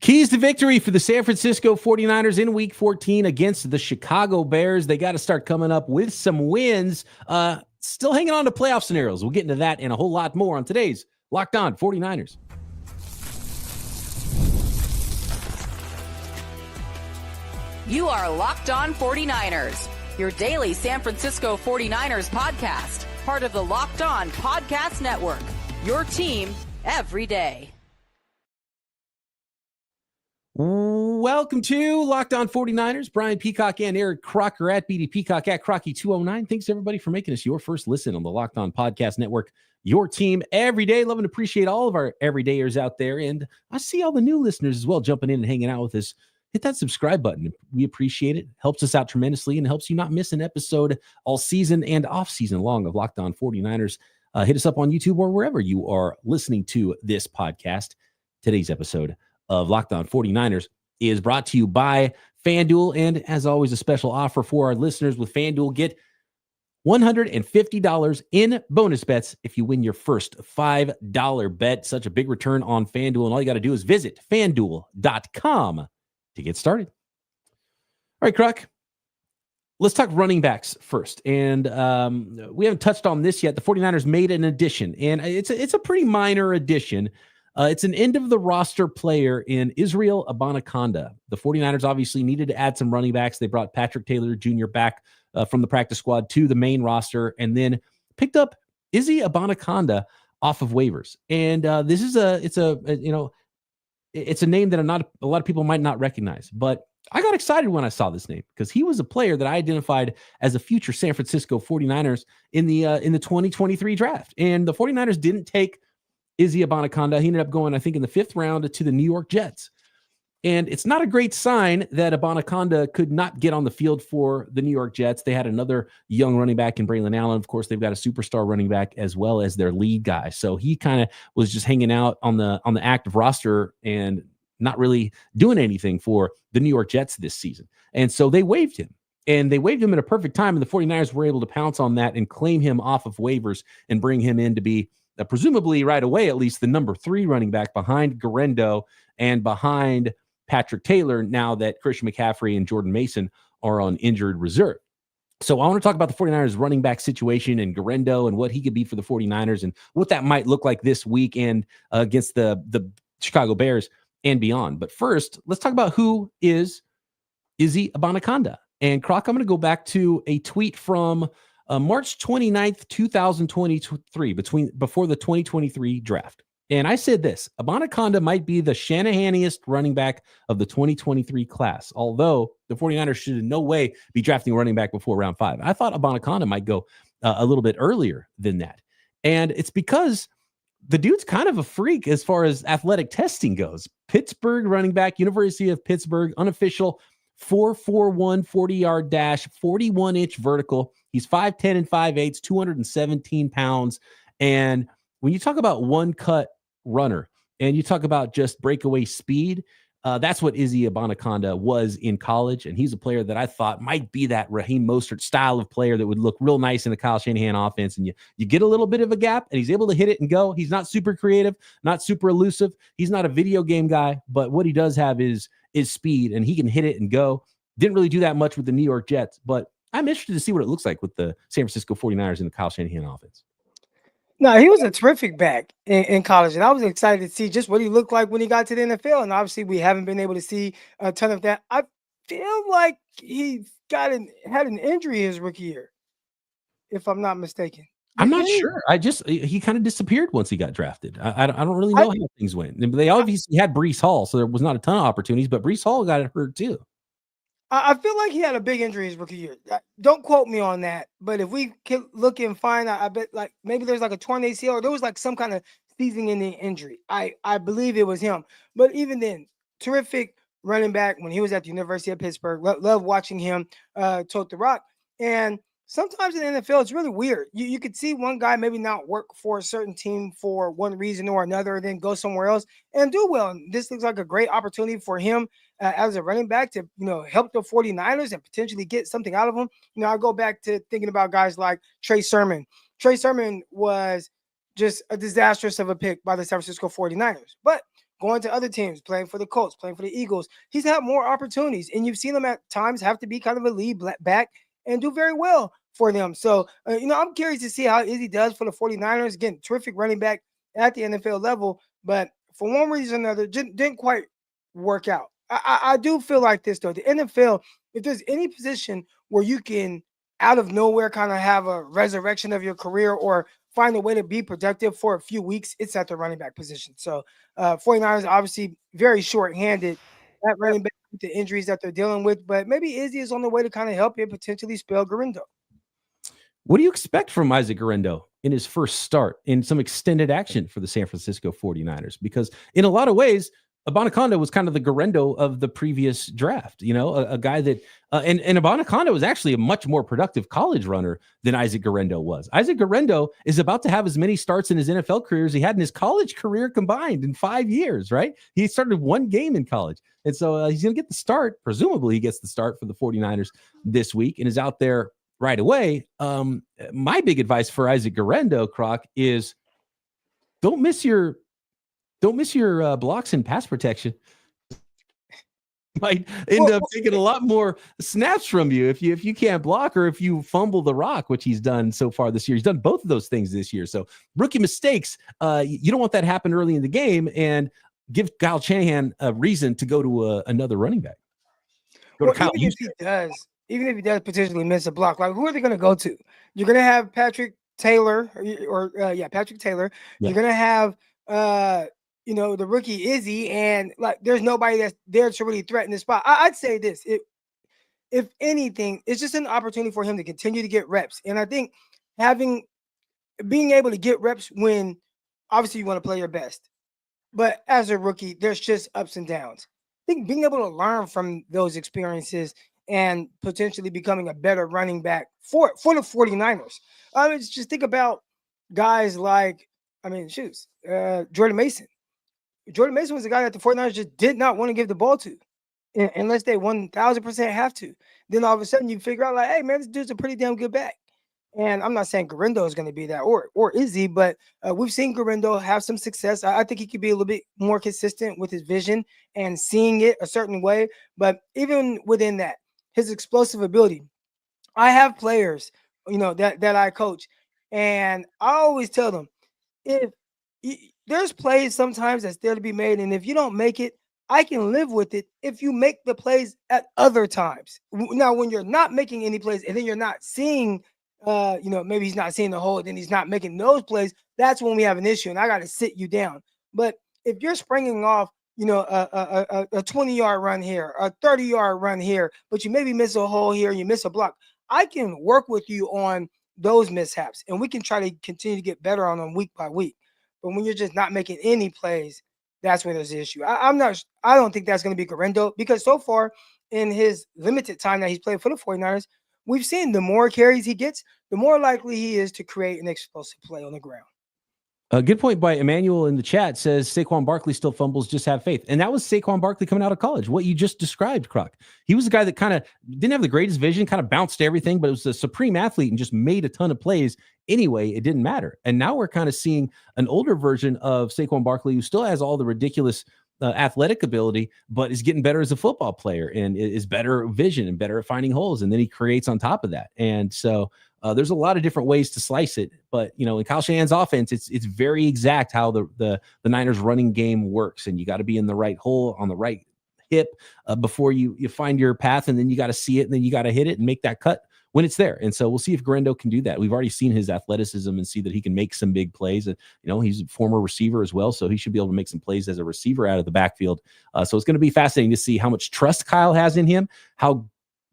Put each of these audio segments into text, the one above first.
Keys to victory for the San Francisco 49ers in Week 14 against the Chicago Bears. They got to start coming up with some wins. Still hanging on to playoff scenarios. We'll get into that and a whole lot more on today's Locked On 49ers. You are Locked On 49ers, your daily San Francisco 49ers podcast, part of the Locked On Podcast Network, your team every day. Welcome to Locked On 49ers. Brian Peacock and Eric Crocker at BD Peacock at Crocky209. Thanks, everybody, for making us your first listen on the Locked On Podcast Network, your team every day. Love and appreciate all of our everydayers out there. And I see all the new listeners as well jumping in and hanging out with us. Hit that subscribe button. We appreciate it. Helps us out tremendously and helps you not miss an episode all season and off season long of Locked On 49ers. Hit us up on YouTube or wherever you are listening to this podcast. Today's episode of Locked On 49ers is brought to you by FanDuel. And as always, a special offer for our listeners with FanDuel. Get $150 in bonus bets if you win your first $5 bet. Such a big return on FanDuel. And all you got to do is visit FanDuel.com to get started. All right, Croc. Let's talk running backs first. And we haven't touched on this yet. The 49ers made an addition, and it's a pretty minor addition. It's an end-of-the-roster player in Israel Abanikanda. The 49ers obviously needed to add some running backs. They brought Patrick Taylor Jr. back from the practice squad to the main roster, and then picked up Izzy Abanikanda off of waivers. And this is it's a name that a lot of people might not recognize. But I got excited when I saw this name because he was a player that I identified as a future San Francisco 49ers in the 2023 draft. And the 49ers didn't take Izzy Abanikanda. He ended up going, I think, in the 5th round to the New York Jets. And it's not a great sign that Abanikanda could not get on the field for the New York Jets. They had another young running back in Braylon Allen. Of course, they've got a superstar running back as well as their lead guy. So he kind of was just hanging out on the active roster and not really doing anything for the New York Jets this season. And so they waived him. And they waived him at a perfect time. And the 49ers were able to pounce on that and claim him off of waivers and bring him in to be presumably right away, at least the number 3 running back behind Guerendo and behind Patrick Taylor, now that Christian McCaffrey and Jordan Mason are on injured reserve. So I want to talk about the 49ers running back situation and Guerendo and what he could be for the 49ers and what that might look like this weekend against the Chicago Bears and beyond. But first, let's talk about who is Izzy Abanikanda. And Croc, I'm going to go back to a tweet from March 29th, 2023, before the 2023 draft. And I said this: Abanikanda might be the Shanahaniest running back of the 2023 class, although the 49ers should in no way be drafting a running back before round 5. I thought Abanikanda might go a little bit earlier than that. And it's because the dude's kind of a freak as far as athletic testing goes. Pittsburgh running back, University of Pittsburgh, unofficial 4.41 40-yard dash, 41-inch vertical. He's 5'10 and 5/8, 217 pounds. And when you talk about one-cut runner and you talk about just breakaway speed, that's what Izzy Abanikanda was in college. And he's a player that I thought might be that Raheem Mostert style of player that would look real nice in the Kyle Shanahan offense. And you get a little bit of a gap and he's able to hit it and go. He's not super creative, not super elusive. He's not a video game guy, but what he does have is speed, and he can hit it and go. Didn't really do that much with the New York Jets, but I'm interested to see what it looks like with the San Francisco 49ers in the Kyle Shanahan offense. No, he was a terrific back in college, and I was excited to see just what he looked like when he got to the NFL. And obviously, we haven't been able to see a ton of that. I feel like he had an injury his rookie year, if I'm not mistaken. I'm not sure. He kind of disappeared once he got drafted. I don't really know how things went. They obviously had Breece Hall, so there was not a ton of opportunities, but Breece Hall got hurt too. I feel like he had a big injury his rookie year. Don't quote me on that, but if we can look and find, I bet like maybe there's like a torn ACL or there was like some kind of season-ending injury. I believe it was him. But even then, terrific running back when he was at the University of Pittsburgh. Love watching him tote the rock. And sometimes in the NFL, it's really weird. You could see one guy maybe not work for a certain team for one reason or another, then go somewhere else and do well. And this looks like a great opportunity for him as a running back to, help the 49ers and potentially get something out of them. I go back to thinking about guys like Trey Sermon. Trey Sermon was just a disastrous of a pick by the San Francisco 49ers. But going to other teams, playing for the Colts, playing for the Eagles. He's had more opportunities, and you've seen him at times have to be kind of a lead back and do very well for them. So, I'm curious to see how Izzy does for the 49ers. Again, terrific running back at the NFL level, but for one reason or another, didn't quite work out. I do feel like this, though. The NFL, if there's any position where you can out of nowhere kind of have a resurrection of your career or find a way to be productive for a few weeks, it's at the running back position. So 49ers obviously very short-handed at running back with the injuries that they're dealing with, but maybe Izzy is on the way to kind of help him potentially spell Guerendo. What do you expect from Isaac Guerendo in his first start in some extended action for the San Francisco 49ers? Because in a lot of ways, Abanikanda was kind of the Guerendo of the previous draft, a guy that, and Abanikanda was actually a much more productive college runner than Isaac Guerendo was. Isaac Guerendo is about to have as many starts in his NFL career as he had in his college career combined in 5 years, right? He started one game in college. And so he's going to get the start. Presumably he gets the start for the 49ers this week and is out there right away. My big advice for Isaac Guerendo, Croc, is don't miss your blocks in pass protection. Might end up taking a lot more snaps from you if you can't block or if you fumble the rock, which he's done so far this year. He's done both of those things this year. So rookie mistakes, you don't want that to happen early in the game and give Kyle Shanahan a reason to go to another running back. Even if he does potentially miss a block, like who are they going to go to? You're going to have Patrick Taylor Patrick Taylor. Yeah. You're going to have the rookie Izzy, and like there's nobody that's there to really threaten the spot. I'd say this: if anything, it's just an opportunity for him to continue to get reps. And I think being able to get reps when obviously you want to play your best, but as a rookie, there's just ups and downs. I think being able to learn from those experiences and potentially becoming a better running back for the 49ers. Just think about guys like, Jordan Mason. Jordan Mason was the guy that the 49ers just did not want to give the ball to unless they 1,000% have to. Then all of a sudden you figure out like, hey, man, this dude's a pretty damn good back. And I'm not saying Guerendo is going to be that or is he, but we've seen Guerendo have some success. I think he could be a little bit more consistent with his vision and seeing it a certain way. But even within that, his explosive ability, I have players, that I coach, and I always tell them, if there's plays sometimes that's there to be made, and if you don't make it, I can live with it if you make the plays at other times. Now, when you're not making any plays and then you're not seeing, maybe he's not seeing the hole, then he's not making those plays, that's when we have an issue, and I got to sit you down. But if you're springing off, a 20-yard run here, a 30-yard run here, but you maybe miss a hole here, you miss a block, I can work with you on those mishaps, and we can try to continue to get better on them week by week. But when you're just not making any plays, that's where there's the issue. I don't think that's going to be Guerendo, because so far in his limited time that he's played for the 49ers, we've seen the more carries he gets, the more likely he is to create an explosive play on the ground. A good point by Emmanuel in the chat says Saquon Barkley still fumbles, just have faith. And that was Saquon Barkley coming out of college. What you just described, Croc. He was a guy that kind of didn't have the greatest vision, kind of bounced everything, but it was a supreme athlete and just made a ton of plays anyway. It didn't matter. And now we're kind of seeing an older version of Saquon Barkley who still has all the ridiculous athletic ability, but is getting better as a football player and is better vision and better at finding holes. And then he creates on top of that. And so there's a lot of different ways to slice it, but in Kyle Shanahan's offense, it's very exact how the Niners running game works, and you got to be in the right hole on the right hip before you find your path, and then you got to see it, and then you got to hit it and make that cut when it's there. And so we'll see if Guerendo can do that. We've already seen his athleticism and see that he can make some big plays. And he's a former receiver as well, so he should be able to make some plays as a receiver out of the backfield. So it's going to be fascinating to see how much trust Kyle has in him, how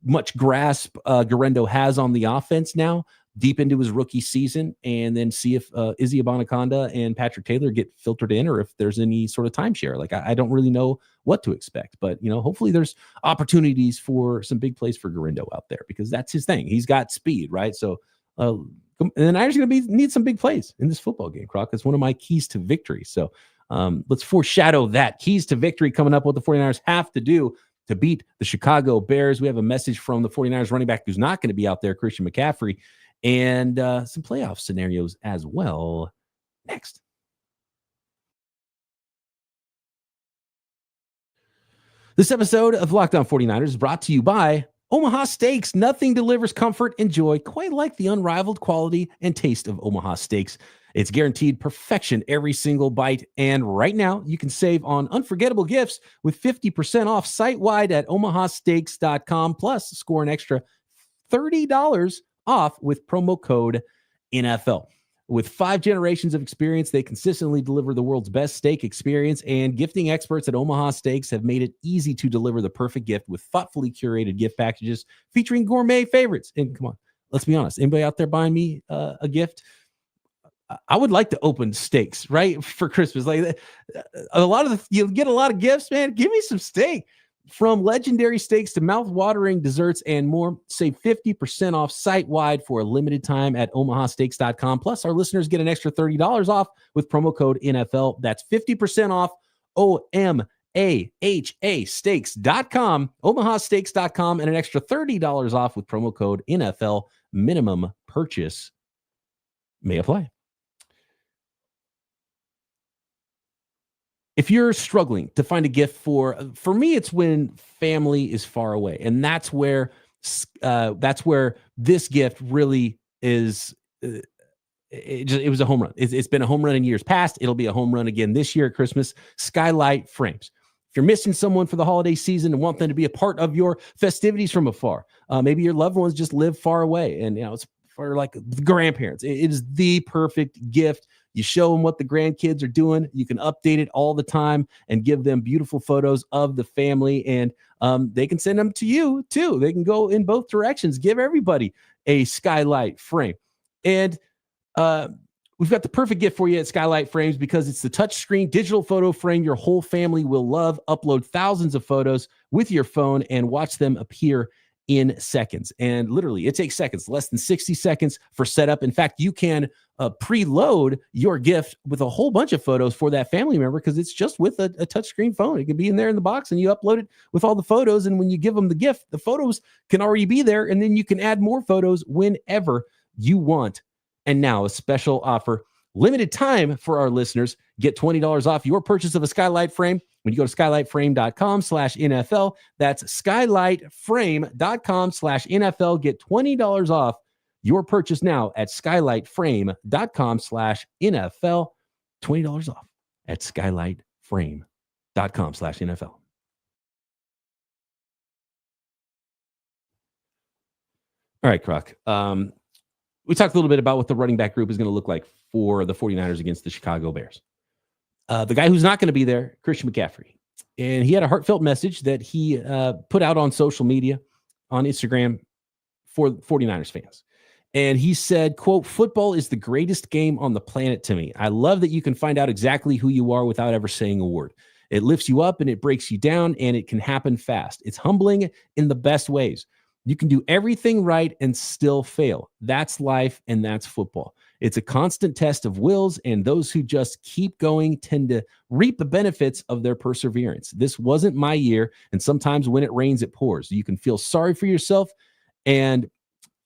much grasp Guerendo has on the offense now, deep into his rookie season, and then see if Izzy Abanikanda and Patrick Taylor get filtered in, or if there's any sort of timeshare. Like I don't really know what to expect, but hopefully there's opportunities for some big plays for Guerendo out there, because that's his thing. He's got speed, right? So and the Niners are going to need some big plays in this football game, Croc. It's one of my keys to victory. So let's foreshadow that. Keys to victory coming up, what the 49ers have to do to beat the Chicago Bears. We have a message from the 49ers running back who's not going to be out there, Christian McCaffrey, and some playoff scenarios as well next. This episode of Locked On 49ers is brought to you by Omaha Steaks. Nothing delivers comfort and joy quite like the unrivaled quality and taste of Omaha Steaks. It's guaranteed perfection every single bite. And right now, you can save on unforgettable gifts with 50% off site-wide at omahasteaks.com. Plus, score an extra $30 off with promo code NFL. With 5 generations of experience, they consistently deliver the world's best steak experience, and gifting experts at Omaha Steaks have made it easy to deliver the perfect gift with thoughtfully curated gift packages featuring gourmet favorites. And come on, let's be honest. Anybody out there buying me a gift? I would like to open steaks, right, for Christmas. Like you'll get a lot of gifts, man. Give me some steak. From legendary steaks to mouth-watering desserts and more, save 50% off site-wide for a limited time at omahasteaks.com. Plus, our listeners get an extra $30 off with promo code NFL. That's 50% off OMAHA steaks.com, omahasteaks.com, and an extra $30 off with promo code NFL. Minimum purchase may apply. If you're struggling to find a gift for me, it's when family is far away. And that's where this gift really is. It was a home run. It's been a home run in years past. It'll be a home run again this year at Christmas. Skylight Frames. If you're missing someone for the holiday season and want them to be a part of your festivities from afar, maybe your loved ones just live far away, and it's for like the grandparents. It is the perfect gift. You show them what the grandkids are doing. You can update it all the time and give them beautiful photos of the family, and they can send them to you too. They can go in both directions. Give everybody a Skylight Frame. And we've got the perfect gift for you at Skylight Frames because it's the touchscreen digital photo frame your whole family will love. Upload thousands of photos with your phone and watch them appear in seconds. And literally, it takes seconds, less than 60 seconds for setup. In fact, you can preload your gift with a whole bunch of photos for that family member because it's just with a touchscreen phone. It can be in there in the box, and you upload it with all the photos. And when you give them the gift, the photos can already be there, and then you can add more photos whenever you want. And now a special offer, limited time for our listeners. Get $20 off your purchase of a Skylight Frame when you go to skylightframe.com/NFL. That's skylightframe.com/NFL. Get $20 off your purchase now at skylightframe.com/NFL. $20 off at skylightframe.com/NFL. All right, Croc. We talked a little bit about what the running back group is going to look like for the 49ers against the Chicago Bears. The guy who's not going to be there, Christian McCaffrey. And he had a heartfelt message that he put out on social media, on Instagram, for 49ers fans. And he said, quote, "Football is the greatest game on the planet to me. I love that you can find out exactly who you are without ever saying a word. It lifts you up and it breaks you down, and it can happen fast. It's humbling in the best ways. You can do everything right and still fail. That's life, and that's football. It's a constant test of wills, and those who just keep going tend to reap the benefits of their perseverance. This wasn't my year, and sometimes when it rains, it pours. You can feel sorry for yourself and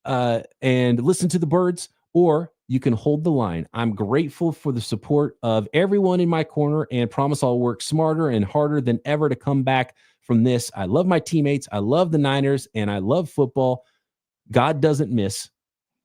listen to the birds, or you can hold the line. I'm grateful for the support of everyone in my corner and promise I'll work smarter and harder than ever to come back from this. I love my teammates. I love the Niners, and I love football. God doesn't miss.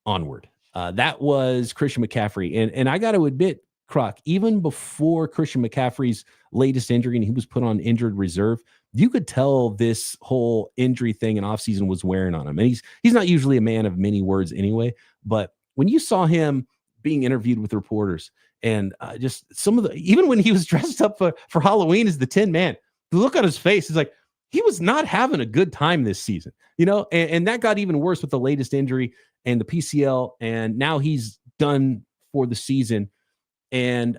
Onward." That was Christian McCaffrey. And I got to admit, Croc, even before Christian McCaffrey's latest injury and he was put on injured reserve, you could tell this whole injury thing in offseason was wearing on him. And he's not usually a man of many words anyway, but when you saw him being interviewed with reporters and just some of the, even when he was dressed up for Halloween as the Tin Man, the look on his face is like, he was not having a good time this season, and that got even worse with the latest injury and the PCL. And now he's done for the season. And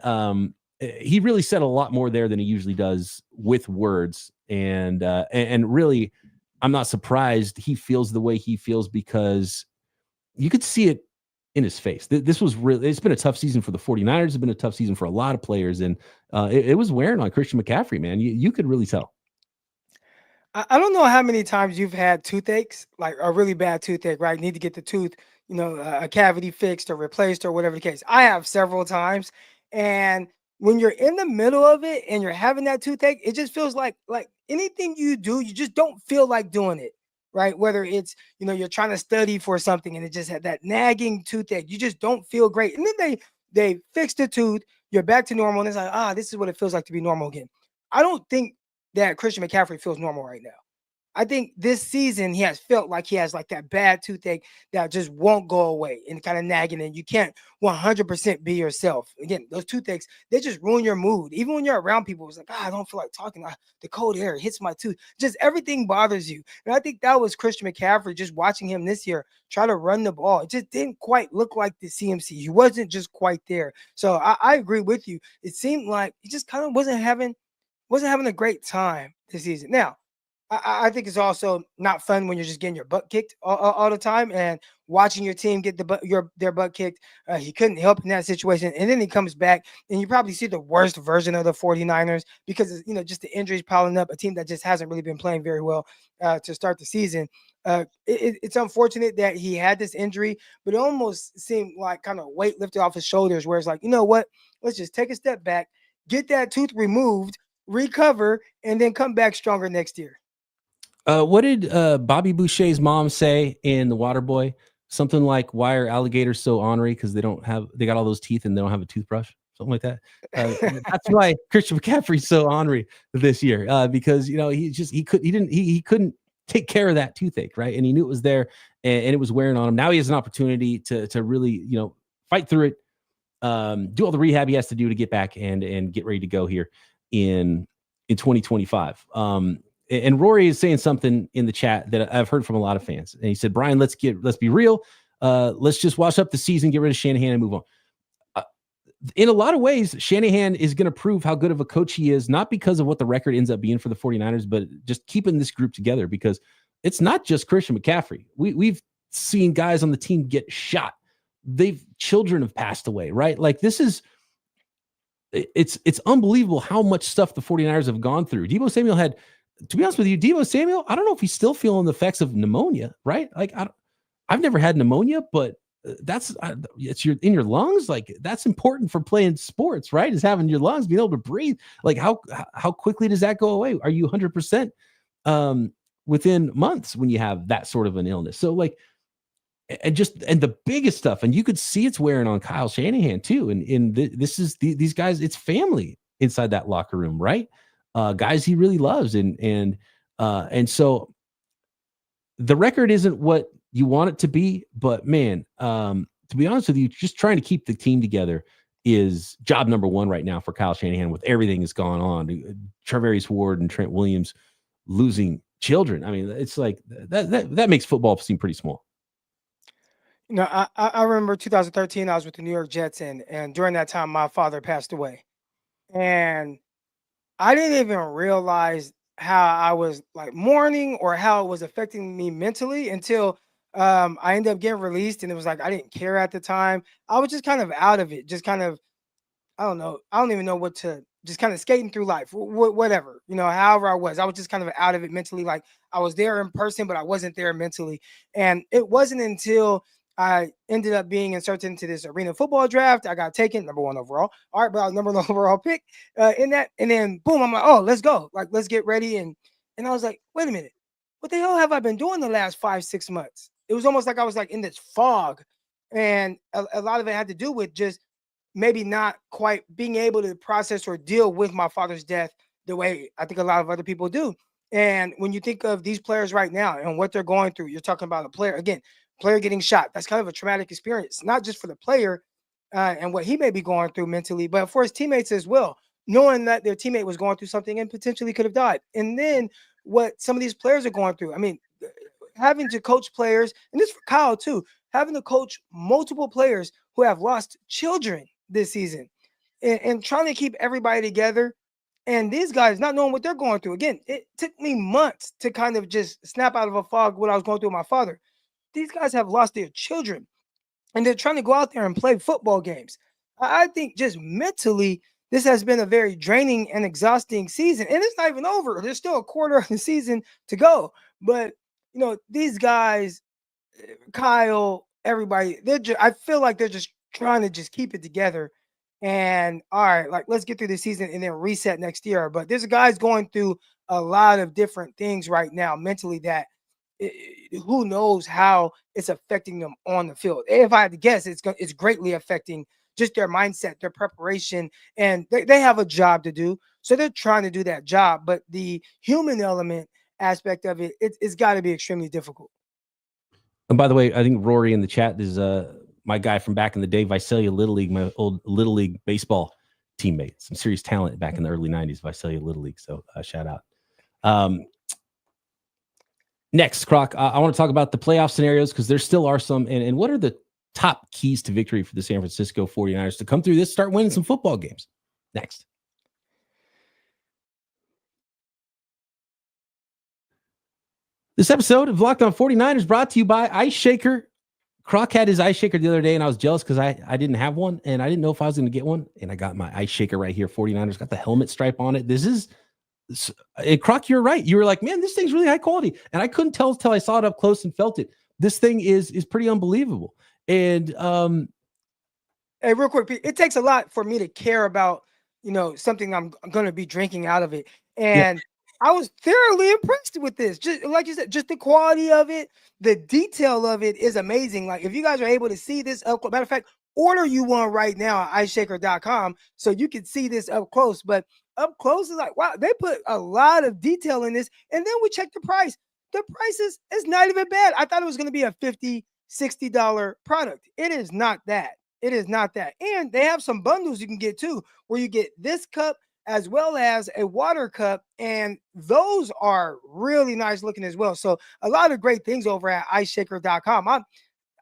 he really said a lot more there than he usually does with words. And really, I'm not surprised he feels the way he feels because you could see it in his face. This was really, it's been a tough season for the 49ers. It's been a tough season for a lot of players. And it was wearing on Christian McCaffrey, man. You could really tell. I don't know how many times you've had toothaches, like a really bad toothache, right? Need to get the tooth, a cavity fixed or replaced or whatever the case. I have several times. And, when you're in the middle of it and you're having that toothache, it just feels like anything you do, you just don't feel like doing it, right? Whether it's, you're trying to study for something and it just had that nagging toothache, you just don't feel great. And then they fix the tooth, you're back to normal, and it's like, this is what it feels like to be normal again. I don't think that Christian McCaffrey feels normal right now. I think this season he has felt like he has like that bad toothache that just won't go away and kind of nagging, and you can't 100% be yourself. Again, those toothaches, they just ruin your mood. Even when you're around people, it's like, I don't feel like talking. The cold air hits my tooth. Just everything bothers you. And I think that was Christian McCaffrey, just watching him this year try to run the ball. It just didn't quite look like the CMC. He wasn't just quite there. So I agree with you. It seemed like he just kind of wasn't having a great time this season. Now, I think it's also not fun when you're just getting your butt kicked all the time and watching your team get their butt kicked. He couldn't help in that situation. And then he comes back and you probably see the worst version of the 49ers because, just the injuries piling up, a team that just hasn't really been playing very well to start the season. It's unfortunate that he had this injury, but it almost seemed like kind of weight lifted off his shoulders where it's like, you know what, let's just take a step back, get that tooth removed, recover, and then come back stronger next year. What did Bobby Boucher's mom say in The Waterboy? Something like, "Why are alligators so ornery? Because they got all those teeth and they don't have a toothbrush." Something like that. That's why Christian McCaffrey's so ornery this year, because he couldn't take care of that toothache, right? And he knew it was there, and it was wearing on him. Now he has an opportunity to really fight through it, do all the rehab he has to do to get back and get ready to go here in 2025. And Rory is saying something in the chat that I've heard from a lot of fans. And he said, Brian, let's be real. Let's just wash up the season, get rid of Shanahan and move on. In a lot of ways, Shanahan is going to prove how good of a coach he is, not because of what the record ends up being for the 49ers, but just keeping this group together, because it's not just Christian McCaffrey. We've seen guys on the team get shot. Children have passed away, right? Like it's unbelievable how much stuff the 49ers have gone through. Deebo Samuel had, to be honest with you, Deebo Samuel, I don't know if he's still feeling the effects of pneumonia, right? Like I've never had pneumonia, but it's in your lungs. Like that's important for playing sports, right? Is having your lungs, being able to breathe. Like how quickly does that go away? Are you 100% within months when you have that sort of an illness? So like, and the biggest stuff, and you could see it's wearing on Kyle Shanahan too. And these guys, it's family inside that locker room, right? Guys he really loves, and so the record isn't what you want it to be, but man, to be honest with you, just trying to keep the team together is job number one right now for Kyle Shanahan with everything that's gone on. Charvarius Ward and Trent Williams losing children. I mean, it's like that makes football seem pretty small. I remember 2013, I was with the New York Jets, and during that time, my father passed away. And I didn't even realize how I was like mourning or how it was affecting me mentally until I ended up getting released. And it was like, I didn't care at the time. I was just kind of out of it, just kind of, I don't know. I don't even know what to, just kind of skating through life, whatever, however I was just kind of out of it mentally. Like I was there in person, but I wasn't there mentally. And it wasn't until I ended up being inserted into this arena football draft. I got taken number 1 overall. All right, but I was number 1 overall pick in that. And then boom, I'm like, oh, let's go. Like, let's get ready. And I was like, wait a minute, what the hell have I been doing the last 5-6 months? It was almost like I was like in this fog. And a lot of it had to do with just maybe not quite being able to process or deal with my father's death the way I think a lot of other people do. And when you think of these players right now and what they're going through, you're talking about a player getting shot. That's kind of a traumatic experience, not just for the player and what he may be going through mentally, but for his teammates as well, knowing that their teammate was going through something and potentially could have died. And then what some of these players are going through. I mean, having to coach players, and this for Kyle too, having to coach multiple players who have lost children this season and trying to keep everybody together. And these guys not knowing what they're going through. Again, it took me months to kind of just snap out of a fog what I was going through with my father. These guys have lost their children and they're trying to go out there and play football games. I think just mentally, this has been a very draining and exhausting season. And it's not even over. There's still a quarter of the season to go. But, these guys, Kyle, everybody, I feel like they're just trying to just keep it together. and all right, like let's get through the season and then reset next year. But there's guys going through a lot of different things right now mentally that who knows how it's affecting them on the field. If I had to guess, it's greatly affecting just their mindset, their preparation, and they have a job to do. So they're trying to do that job. But the human element aspect of it's got to be extremely difficult. And by the way, I think Rory in the chat is my guy from back in the day, Visalia Little League, my old Little League baseball teammate. Some serious talent back in the early 90s, Visalia Little League. So shout out. Next, Croc, I want to talk about the playoff scenarios because there still are some. And what are the top keys to victory for the San Francisco 49ers to come through this, start winning some football games? Next. This episode of Locked On 49ers brought to you by IceShaker. Croc had his IceShaker the other day, and I was jealous because I didn't have one, and I didn't know if I was going to get one. And I got my IceShaker right here. 49ers got the helmet stripe on it. Croc, you're right. You were like, man, this thing's really high quality. And I couldn't tell until I saw it up close and felt it. This thing is pretty unbelievable. And hey, real quick, it takes a lot for me to care about, something I'm going to be drinking out of it. And I was thoroughly impressed with this. Just like you said, just the quality of it, the detail of it is amazing. Like if you guys are able to see this up close, matter of fact, order you one right now at IceShaker.com so you can see this up close. But up close is like, wow, they put a lot of detail in this. And then we check the price. The price is not even bad. I thought it was going to be a $50, $60 product. It is not that. It is not that. And they have some bundles you can get too, where you get this cup as well as a water cup, and those are really nice looking as well. So a lot of great things over at IceShaker.com. I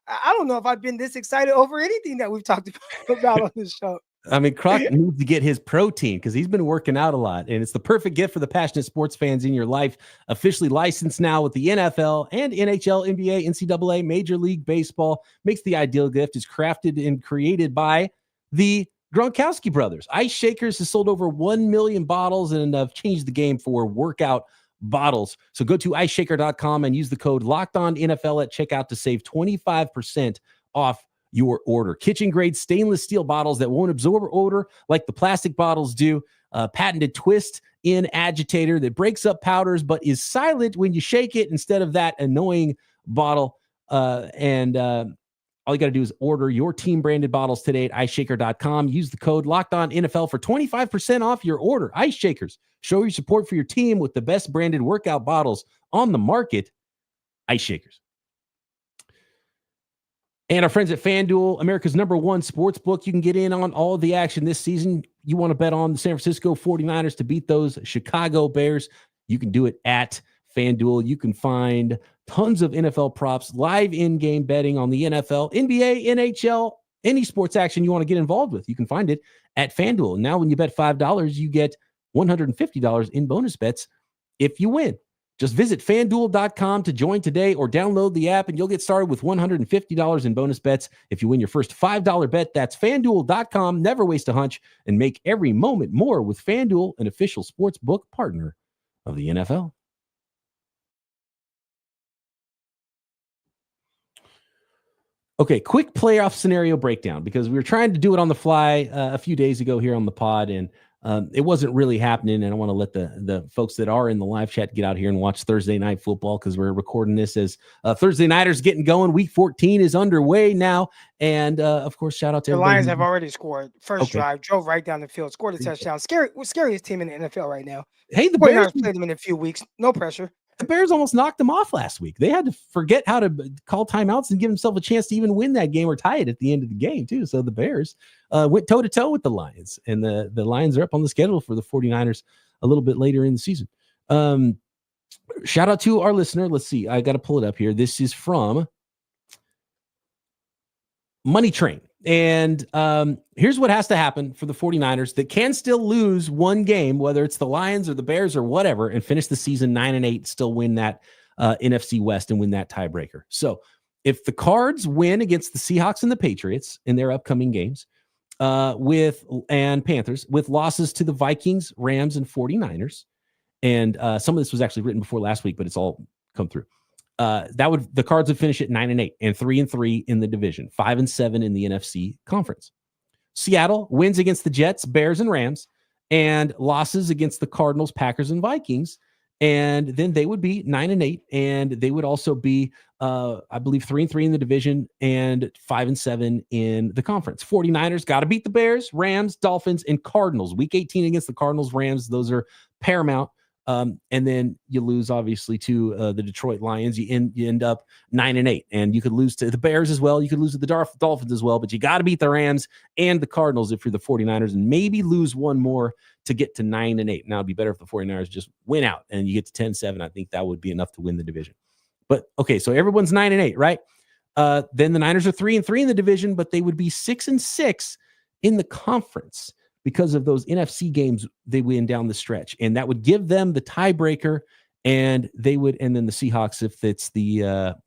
don't know if I've been this excited over anything that we've talked about on this show. I mean, Croc needs to get his protein because he's been working out a lot, and it's the perfect gift for the passionate sports fans in your life. Officially licensed now with the NFL and NHL, NBA, NCAA, Major League Baseball. Makes the ideal gift. Is crafted and created by the Gronkowski brothers. IceShakers has sold over 1 million bottles and have changed the game for workout bottles. So go to IceShaker.com and use the code LOCKEDONNFL at checkout to save 25% off your order. Kitchen grade stainless steel bottles that won't absorb odor like the plastic bottles do. Patented twist in agitator that breaks up powders but is silent when you shake it instead of that annoying bottle. All you got to do is order your team branded bottles today at IceShaker.com. Use the code LOCKEDONNFL for 25% off your order. IceShakers, show your support for your team with the best branded workout bottles on the market. IceShakers. And our friends at FanDuel, America's #1 sports book. You can get in on all of the action this season. You want to bet on the San Francisco 49ers to beat those Chicago Bears. You can do it at FanDuel. You can find tons of NFL props, live in-game betting on the NFL, NBA, NHL, any sports action you want to get involved with. You can find it at FanDuel. Now, when you bet $5, you get $150 in bonus bets if you win. Just visit FanDuel.com to join today or download the app, and you'll get started with $150 in bonus bets if you win your first $5 bet. That's FanDuel.com. Never waste a hunch and make every moment more with FanDuel, an official sports book partner of the NFL. Okay, quick playoff scenario breakdown because we were trying to do it on the fly a few days ago here on the pod, and it wasn't really happening. And I want to let the folks that are in the live chat get out here and watch Thursday Night Football because we're recording this as Thursday Nighters getting going. Week 14 is underway now. And, of course, shout out to everybody. The Lions have already scored. First drive, drove right down the field, scored a touchdown. Scariest team in the NFL right now. Hey, the Bears played them in a few weeks. No pressure. The Bears almost knocked them off last week. They had to forget how to call timeouts and give themselves a chance to even win that game or tie it at the end of the game, too. So the Bears went toe-to-toe with the Lions, and the Lions are up on the schedule for the 49ers a little bit later in the season. Shout out to our listener. Let's see. I got to pull it up here. This is from Money Train. And here's what has to happen for the 49ers that can still lose one game, whether it's the Lions or the Bears or whatever, and finish the season 9-8, still win that NFC West and win that tiebreaker. So if the Cards win against the Seahawks and the Patriots in their upcoming games, and Panthers, with losses to the Vikings, Rams, and 49ers, and some of this was actually written before last week, but it's all come through. The Cards would finish at 9-8 and 3-3 in the division, 5-7 in the NFC conference. Seattle wins against the Jets, Bears, and Rams, and losses against the Cardinals, Packers, and Vikings. And then they would be 9-8, and they would also be, I believe, 3-3 in the division and 5-7 in the conference. 49ers got to beat the Bears, Rams, Dolphins, and Cardinals. Week 18 against the Cardinals, Rams, those are paramount. And then you lose, obviously, to the Detroit Lions. You end up 9-8, and you could lose to the Bears as well. You could lose to the Dolphins as well, but you got to beat the Rams and the Cardinals if you're the 49ers, and maybe lose one more to get to 9-8. Now, it'd be better if the 49ers just win out and you get to 10-7. I think that would be enough to win the division. But okay, so everyone's 9-8, right? Then the Niners are 3-3 in the division, but they would be 6-6 in the conference because of those NFC games they win down the stretch, and that would give them the tiebreaker. And they would, and then the Seahawks, if it's the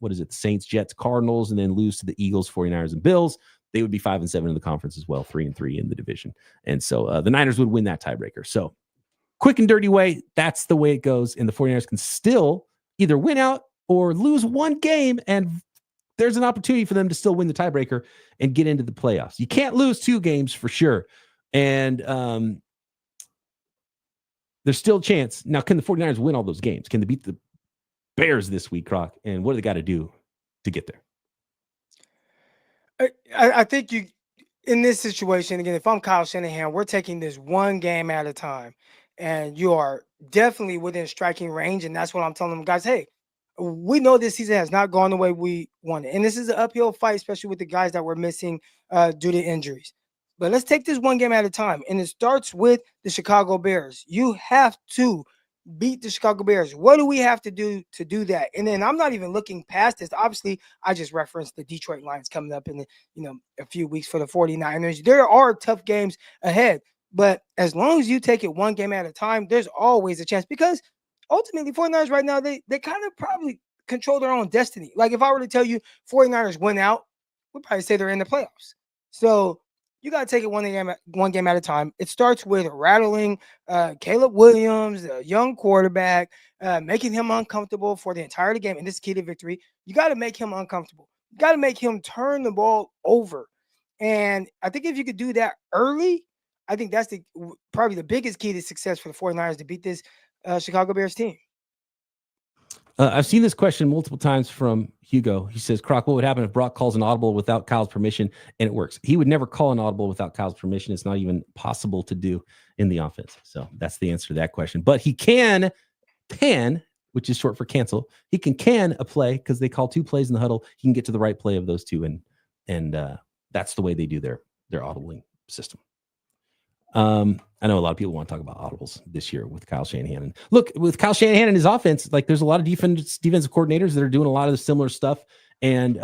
the Saints, Jets, Cardinals, and then lose to the Eagles, 49ers, and Bills, they would be 5-7 in the conference as well, 3-3 in the division. And so the Niners would win that tiebreaker. So quick and dirty way, that's the way it goes. And the 49ers can still either win out or lose one game, and there's an opportunity for them to still win the tiebreaker and get into the playoffs. You can't lose 2 games for sure. And there's still a chance. Now, can the 49ers win all those games? Can they beat the Bears this week, Croc? And what do they got to do to get there? I think you, in this situation, again, if I'm Kyle Shanahan, we're taking this one game at a time, and you are definitely within striking range. And that's what I'm telling them, guys. Hey, we know this season has not gone the way we wanted, and this is an uphill fight, especially with the guys that were missing due to injuries. But let's take this one game at a time, and it starts with the Chicago Bears. You have to beat the Chicago Bears. What do we have to do that? And then I'm not even looking past this. Obviously, I just referenced the Detroit Lions coming up in a few weeks for the 49ers. There are tough games ahead, but as long as you take it one game at a time, there's always a chance, because ultimately 49ers right now, they kind of probably control their own destiny. Like if I were to tell you 49ers win out, we'd probably say they're in the playoffs. So you got to take it one game at a time. It starts with rattling Caleb Williams, a young quarterback, making him uncomfortable for the entire game. And this is key to victory. You got to make him uncomfortable. You got to make him turn the ball over. And I think if you could do that early, I think that's probably the biggest key to success for the 49ers to beat this Chicago Bears team. I've seen this question multiple times from Hugo. He says, Croc, what would happen if Brock calls an audible without Kyle's permission and it works? He would never call an audible without Kyle's permission. It's not even possible to do in the offense. So that's the answer to that question. But he can, which is short for cancel. He can a play, because they call 2 plays in the huddle. He can get to the right play of those 2, and that's the way they do their audibling system. I know a lot of people want to talk about audibles this year with Kyle Shanahan. And look, with Kyle Shanahan and his offense, like there's a lot of defensive coordinators that are doing a lot of the similar stuff and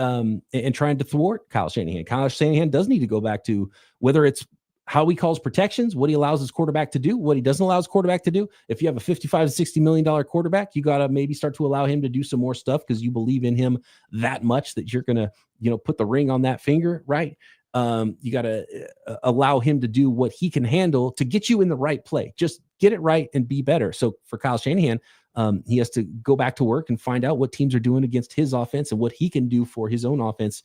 trying to thwart Kyle Shanahan. Kyle Shanahan does need to go back to whether it's how he calls protections, what he allows his quarterback to do, what he doesn't allow his quarterback to do. If you have a $55 to $60 million quarterback, you got to maybe start to allow him to do some more stuff because you believe in him that much that you're going to, put the ring on that finger, right? You got to allow him to do what he can handle to get you in the right play. Just get it right and be better. So for Kyle Shanahan, he has to go back to work and find out what teams are doing against his offense and what he can do for his own offense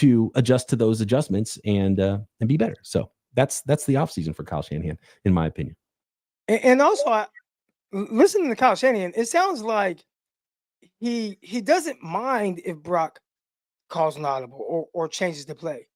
to adjust to those adjustments and be better. So that's the offseason for Kyle Shanahan, in my opinion. And also, listening to Kyle Shanahan, it sounds like he doesn't mind if Brock calls an audible or changes the play.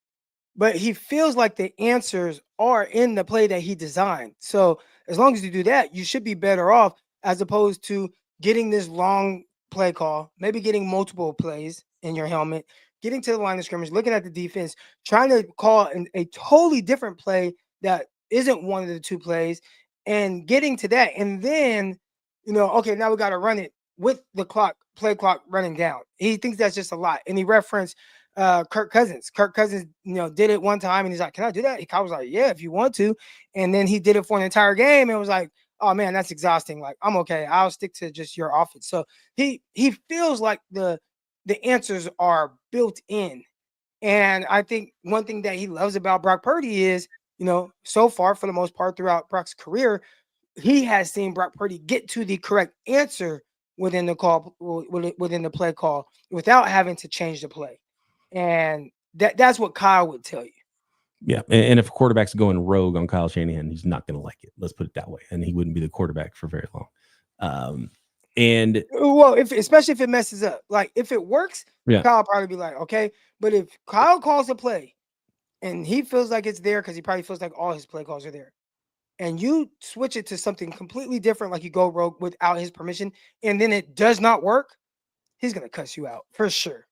But he feels like the answers are in the play that he designed. So as long as you do that, you should be better off, as opposed to getting this long play call, maybe getting multiple plays in your helmet, getting to the line of scrimmage, looking at the defense, trying to call a totally different play that isn't one of the 2 plays, and getting to that. And then, okay, now we got to run it with the play clock running down. He thinks that's just a lot. And he referenced Kirk Cousins. Kirk Cousins, did it one time and he's like, can I do that? He was like, yeah, if you want to. And then he did it for an entire game and was like, oh man, that's exhausting. Like, I'm okay. I'll stick to just your offense. So he feels like the answers are built in. And I think one thing that he loves about Brock Purdy is, so far, for the most part throughout Brock's career, he has seen Brock Purdy get to the correct answer within the play call without having to change the play. And that's what Kyle would tell you. Yeah, and if a quarterback's going rogue on Kyle Shanahan, he's not going to like it. Let's put it that way. And he wouldn't be the quarterback for very long. And well, especially if it messes up, like if it works, yeah, Kyle will probably be like, okay. But if Kyle calls a play and he feels like it's there because he probably feels like all his play calls are there, and you switch it to something completely different, like you go rogue without his permission, and then it does not work, he's gonna cuss you out for sure.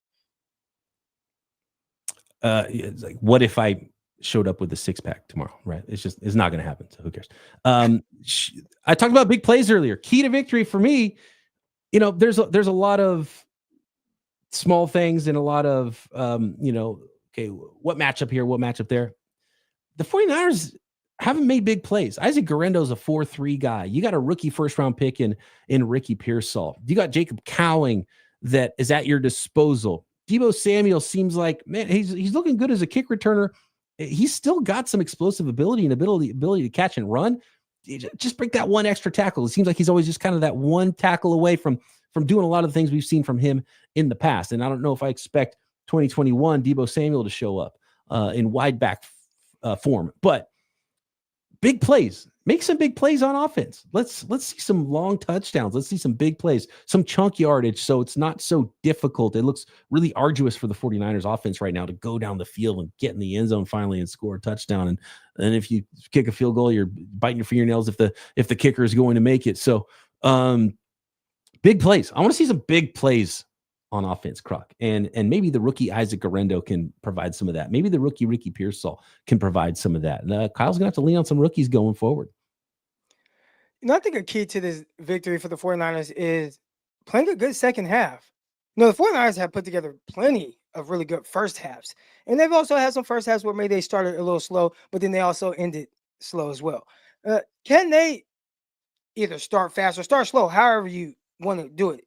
it's like, what if I showed up with a 6-pack tomorrow? Right? It's not going to happen. So who cares? I talked about big plays earlier. Key to victory for me. There's a lot of small things and a lot of okay, what matchup here, what matchup there. The 49ers haven't made big plays. Isaac Guerendo is a 4-3 guy. You got a rookie first-round pick in Ricky Pearsall. You got Jacob Cowing that is at your disposal. Deebo Samuel seems like, man, he's looking good as a kick returner. He's still got some explosive ability and ability to catch and run. Just break that one extra tackle. It seems like he's always just kind of that one tackle away from doing a lot of the things we've seen from him in the past. And I don't know if I expect 2021 Deebo Samuel to show up in wide back form, but big plays. Make some big plays on offense. Let's see some long touchdowns. Let's see some big plays, some chunk yardage, so it's not so difficult. It looks really arduous for the 49ers offense right now to go down the field and get in the end zone finally and score a touchdown. And if you kick a field goal, you're biting your fingernails if the kicker is going to make it. So big plays. I want to see some big plays on offense, Croc. And maybe the rookie Isaac Guerendo can provide some of that. Maybe the rookie Ricky Pearsall can provide some of that. And Kyle's going to have to lean on some rookies going forward. I think a key to this victory for the 49ers is playing a good second half. The 49ers have put together plenty of really good first halves. And they've also had some first halves where maybe they started a little slow, but then they also ended slow as well. Can they either start fast or start slow, however you want to do it,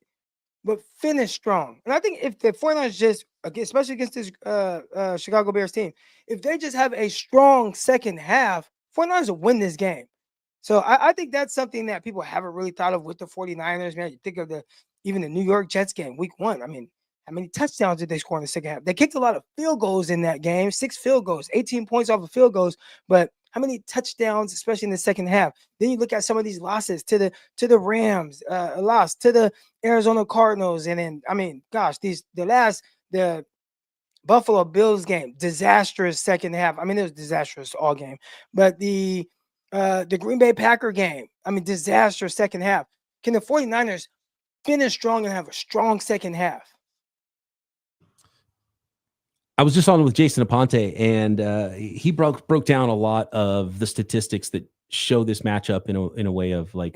but finish strong? And I think if the 49ers just, especially against this Chicago Bears team, if they just have a strong second half, 49ers will win this game. So I think that's something that people haven't really thought of with the 49ers, man. You think of even the New York Jets game, week 1. I mean, how many touchdowns did they score in the second half? They kicked a lot of field goals in that game, 6 field goals, 18 points off of field goals. But how many touchdowns, especially in the second half? Then you look at some of these losses to the Rams, a loss to the Arizona Cardinals. And then, I mean, gosh, the Buffalo Bills game, disastrous second half. I mean, it was disastrous all game. But the Green Bay Packer game, I mean, disastrous second half. Can the 49ers finish strong and have a strong second half? I was just on with Jason Aponte, and he broke down a lot of the statistics that show this matchup in a way of like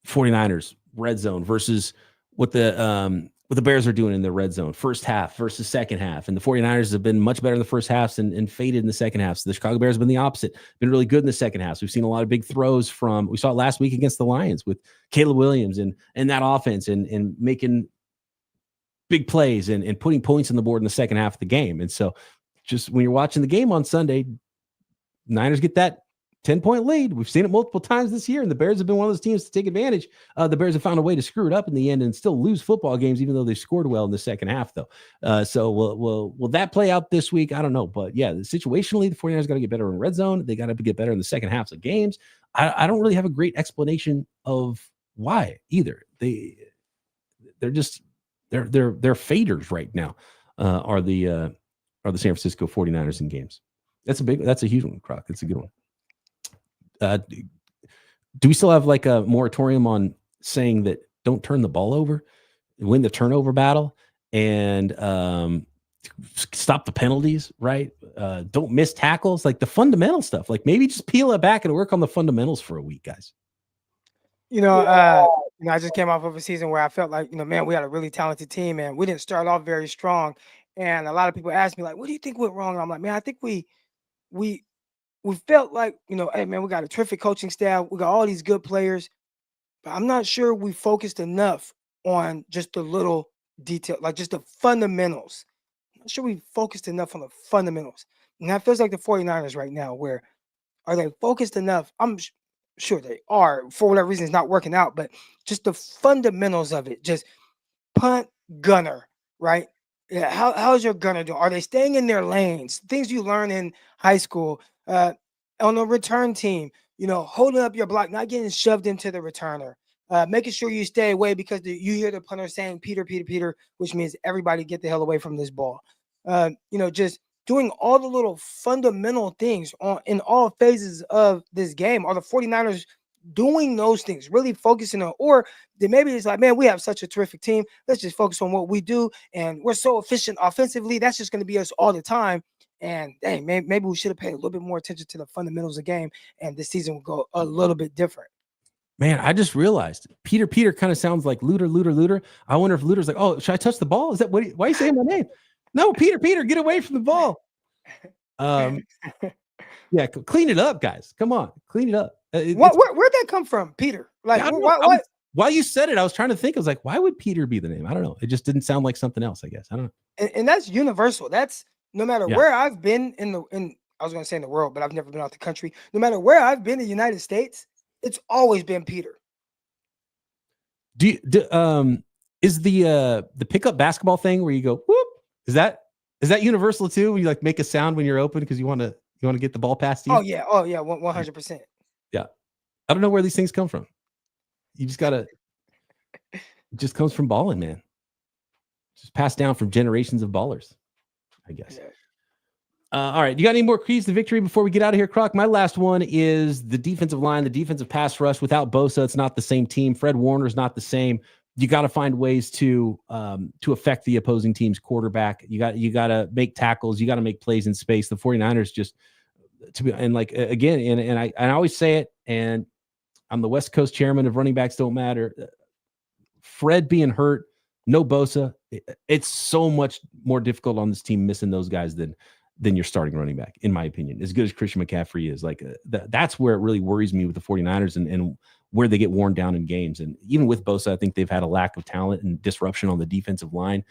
49ers red zone versus what the Bears are doing in the red zone, first half versus second half. And the 49ers have been much better in the first halves and faded in the second half. So the Chicago Bears have been the opposite, been really good in the second half. So we've seen a lot of big throws we saw it last week against the Lions with Caleb Williams and that offense and making big plays and putting points on the board in the second half of the game. And so just when you're watching the game on Sunday, Niners get that 10-point lead. We've seen it multiple times this year, and the Bears have been one of those teams to take advantage. The Bears have found a way to screw it up in the end and still lose football games, even though they scored well in the second half, though. So will that play out this week? I don't know. But, yeah, situationally, the 49ers got to get better in red zone. They got to get better in the second halves of games. I don't really have a great explanation of why either. They're just they're faders right now. Are the San Francisco 49ers in games? That's a huge one, Croc. It's a good one. Do we still have like a moratorium on saying that don't turn the ball over, win the turnover battle, and stop the penalties, right? Don't miss tackles, like the fundamental stuff. Like maybe just peel it back and work on the fundamentals for a week, guys. I just came off of a season where I felt like, man, we had a really talented team and we didn't start off very strong. And a lot of people ask me like, what do you think went wrong? And I'm like, man, I think we felt like, hey, man, we got a terrific coaching staff. We got all these good players, but I'm not sure we focused enough on just the little detail, like just the fundamentals. I'm not sure we focused enough on the fundamentals. And that feels like the 49ers right now, where are they focused enough? I'm sure they are. For whatever reason, it's not working out, but just the fundamentals of it, just punt, gunner, right? Yeah, how's your gunner doing? Are they staying in their lanes? Things you learn in high school, on the return team, holding up your block, not getting shoved into the returner, making sure you stay away because you hear the punter saying Peter, Peter, Peter, which means everybody get the hell away from this ball. Just doing all the little fundamental things in all phases of this game. Are the 49ers doing those things, really focusing on, or then maybe it's like, man, we have such a terrific team. Let's just focus on what we do. And we're so efficient offensively. That's just going to be us all the time. And dang, maybe we should have paid a little bit more attention to the fundamentals of the game. And this season will go a little bit different. Man, I just realized Peter kind of sounds like Looter. I wonder if Looter's like, oh, should I touch the ball? Is that why are you saying my name? No, Peter, get away from the ball. Yeah, clean it up, guys. Come on, clean it up. Where'd that come from, Peter? Like, what? While you said it, I was trying to think. I was like, why would Peter be the name? I don't know. It just didn't sound like something else, I guess. I don't know. And that's universal. That's no matter where I've been I was going to say in the world, but I've never been out the country. No matter where I've been in the United States, it's always been Peter. Is the pickup basketball thing where you go whoop? Is that universal too? When you like make a sound when you're open because you want to get the ball past you? Oh yeah, 100%. Yeah, I don't know where these things come from. You just gotta. It just comes from balling, man. Just passed down from generations of ballers, I guess. Yeah. All right. You got any more keys to victory before we get out of here, Croc? My last one is the defensive line, the defensive pass rush. Without Bosa, it's not the same team. Fred Warner's not the same. You got to find ways to affect the opposing team's quarterback. You got to make tackles. You got to make plays in space. The 49ers just again, I always say it, and I'm the West Coast chairman of running backs don't matter. Fred being hurt, no Bosa, it's so much more difficult on this team missing those guys than your starting running back, in my opinion. As good as Christian McCaffrey is, that's where it really worries me with the 49ers and where they get worn down in games. And even with Bosa, I think they've had a lack of talent and disruption on the defensive line.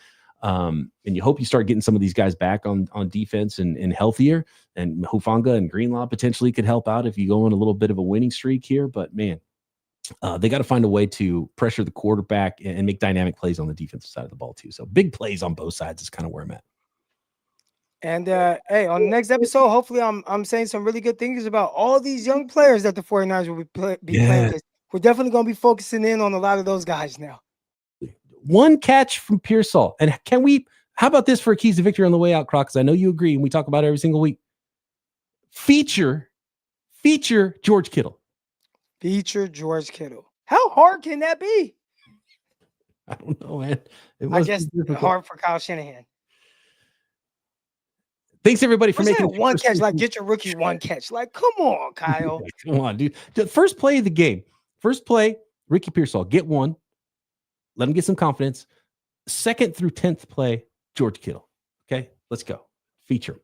And you hope you start getting some of these guys back on defense and healthier. And Hufanga and Greenlaw potentially could help out if you go on a little bit of a winning streak here. But man, they got to find a way to pressure the quarterback and make dynamic plays on the defensive side of the ball too. So big plays on both sides is kind of where I'm at. And hey, on the next episode, hopefully I'm saying some really good things about all these young players that the 49ers will be playing. We're definitely going to be focusing in on a lot of those guys now. One catch from Pearsall. And how about this for a keys to victory on the way out, Croc? Because I know you agree, and we talk about it every single week. Feature George Kittle. Feature George Kittle. How hard can that be? I don't know, man. I guess hard for Kyle Shanahan. Thanks everybody for making one catch. Like, get your rookie one catch. Like, come on, Kyle. Come on, dude. The first play of the game. First play, Ricky Pearsall. Get one. Let him get some confidence. 2nd through 10th play, George Kittle. Okay, let's go. Feature.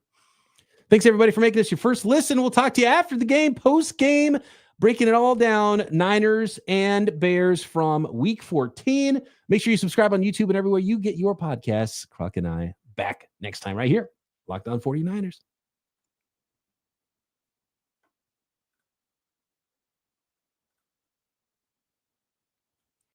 Thanks everybody for making this your first listen. We'll talk to you after the game, post game, breaking it all down. Niners and Bears from week 14. Make sure you subscribe on YouTube and everywhere you get your podcasts. Croc and I back next time right here. Locked On 49ers.